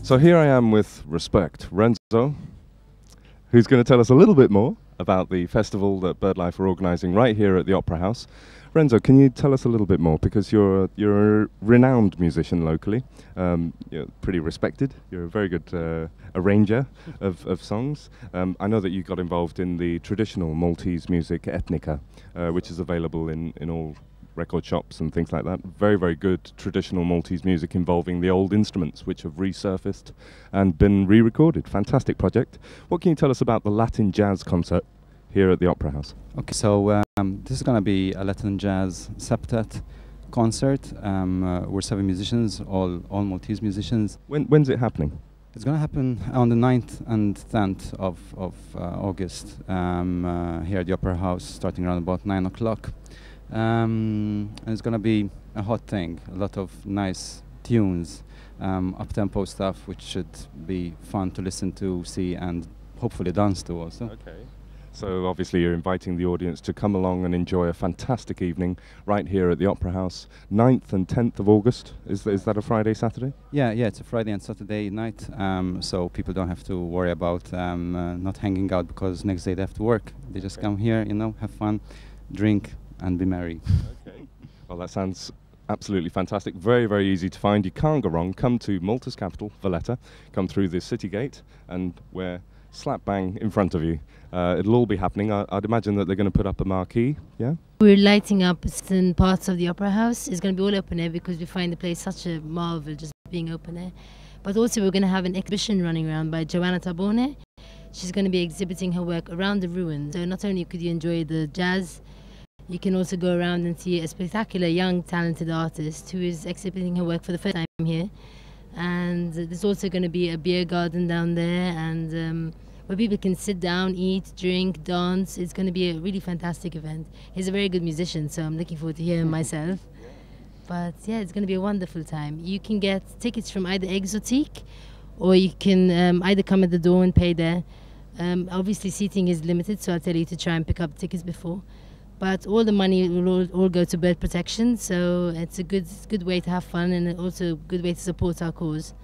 So here I am with Respect, Renzo, who's going to tell us a little bit more about the festival that BirdLife are organising right here at the Opera House. Renzo, can you tell us a little bit more, because you're a renowned musician locally, you're pretty respected, you're a very good arranger of songs. I know that you got involved in the traditional Maltese music Etnica, which is available in all record shops and things like that. Very, very good traditional Maltese music involving the old instruments which have resurfaced and been re-recorded. Fantastic project. What can you tell us about the Latin jazz concert here at the Opera House? Okay, so this is going to be a Latin jazz septet concert. We're 7 musicians, all Maltese musicians. When's it happening? It's going to happen on the 9th and 10th of August here at the Opera House, starting around about 9 o'clock. And it's going to be a hot thing, a lot of nice tunes, up-tempo stuff, which should be fun to listen to, see, and hopefully dance to also. Okay. So obviously you're inviting the audience to come along and enjoy a fantastic evening right here at the Opera House, 9th and 10th of August. Is that a Friday, Saturday? Yeah, it's a Friday and Saturday night, so people don't have to worry about not hanging out because next day they have to work. They just come here, have fun, drink, and be merry. Okay. Well, that sounds absolutely fantastic. Very, very easy to find. You can't go wrong. Come to Malta's capital, Valletta. Come through the city gate, and we're slap bang in front of you. It'll all be happening. I'd imagine that they're going to put up a marquee. Yeah. We're lighting up certain parts of the Opera House. It's going to be all open air because we find the place such a marvel, just being open air. But also we're going to have an exhibition running around by Joanna Tabone. She's going to be exhibiting her work around the ruins. So not only could you enjoy the jazz, you can also go around and see a spectacular young talented artist who is exhibiting her work for the first time here. And there's also going to be a beer garden down there, and where people can sit down, eat, drink, dance. It's going to be a really fantastic event. He's a very good musician, so I'm looking forward to hearing him myself. But yeah, it's going to be a wonderful time. You can get tickets from either Exotique, or you can either come at the door and pay there. Obviously seating is limited, so I'll tell you to try and pick up tickets before. But all the money will all go to bird protection, so it's a good way to have fun, and also a good way to support our cause.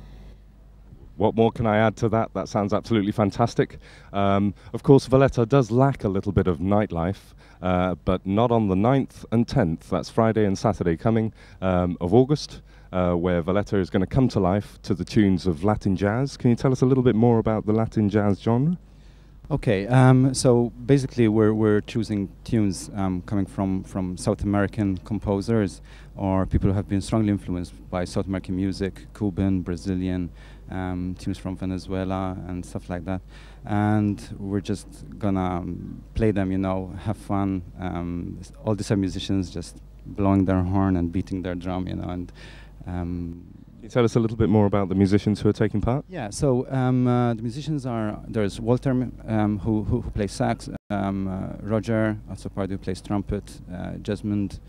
What more can I add to that? That sounds absolutely fantastic. Of course, Valletta does lack a little bit of nightlife, but not on the 9th and 10th. That's Friday and Saturday coming of August, where Valletta is going to come to life to the tunes of Latin jazz. Can you tell us a little bit more about the Latin jazz genre? Okay, so basically we're choosing tunes coming from South American composers or people who have been strongly influenced by South American music, Cuban, Brazilian, tunes from Venezuela and stuff like that. And we're just gonna play them, have fun. All these are musicians just blowing their horn and beating their drum, and can you tell us a little bit more about the musicians who are taking part? Yeah, so the musicians there's Walter who plays sax, Roger Atsopardi who plays trumpet, Jesmond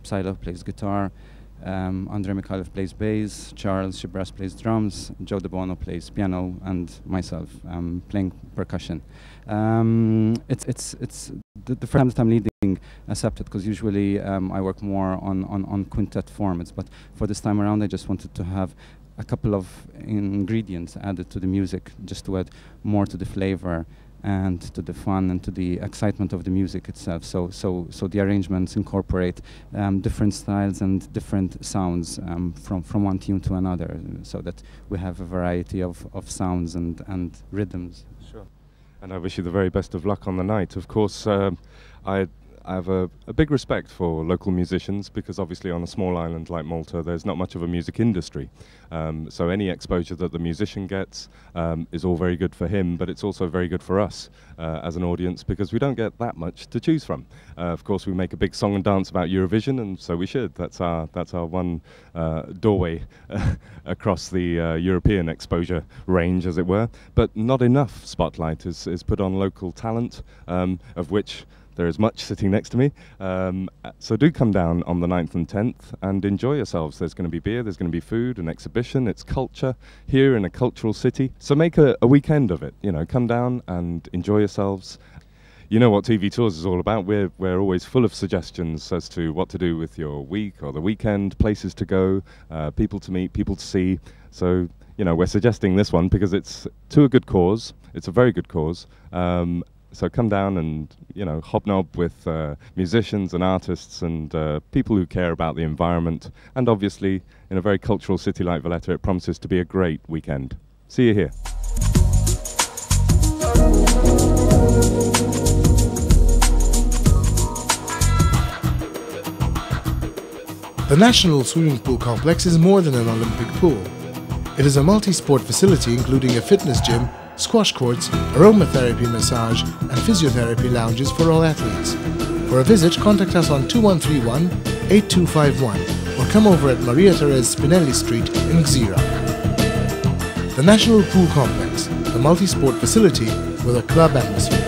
Psylov plays guitar, Andrei Mikhailov plays bass, Charles Shibras plays drums, Joe De Bono plays piano, and myself playing percussion. It's the first time I'm leading a septet, because usually I work more on quintet formats, but for this time around I just wanted to have a couple of ingredients added to the music, just to add more to the flavor and to the fun and to the excitement of the music itself. So the arrangements incorporate different styles and different sounds from one tune to another, so that we have a variety of sounds and rhythms. Sure. And I wish you the very best of luck on the night. Of course, I have a big respect for local musicians, because obviously on a small island like Malta there's not much of a music industry. So any exposure that the musician gets is all very good for him, but it's also very good for us as an audience, because we don't get that much to choose from. Of course, we make a big song and dance about Eurovision, and so we should. That's our one doorway across the European exposure range, as it were. But not enough spotlight is put on local talent, of which there is much sitting next to me. So do come down on the 9th and 10th and enjoy yourselves. There's going to be beer, there's going to be food, an exhibition. It's culture here in a cultural city. So make a weekend of it. Come down and enjoy yourselves. you know what TV Tours is all about. We're always full of suggestions as to what to do with your week or the weekend, places to go, people to meet, people to see. So, you know, we're suggesting this one because it's to a good cause. It's a very good cause. So come down and, you know, hobnob with musicians and artists and people who care about the environment. And obviously, in a very cultural city like Valletta, it promises to be a great weekend. See you here. The National Swimming Pool Complex is more than an Olympic pool. It is a multi-sport facility including a fitness gym, squash courts, aromatherapy massage and physiotherapy lounges for all athletes. For a visit, contact us on 2131-8251 or come over at Maria Therese Spinelli Street in Gżira. The National Pool Complex, the multi-sport facility with a club atmosphere.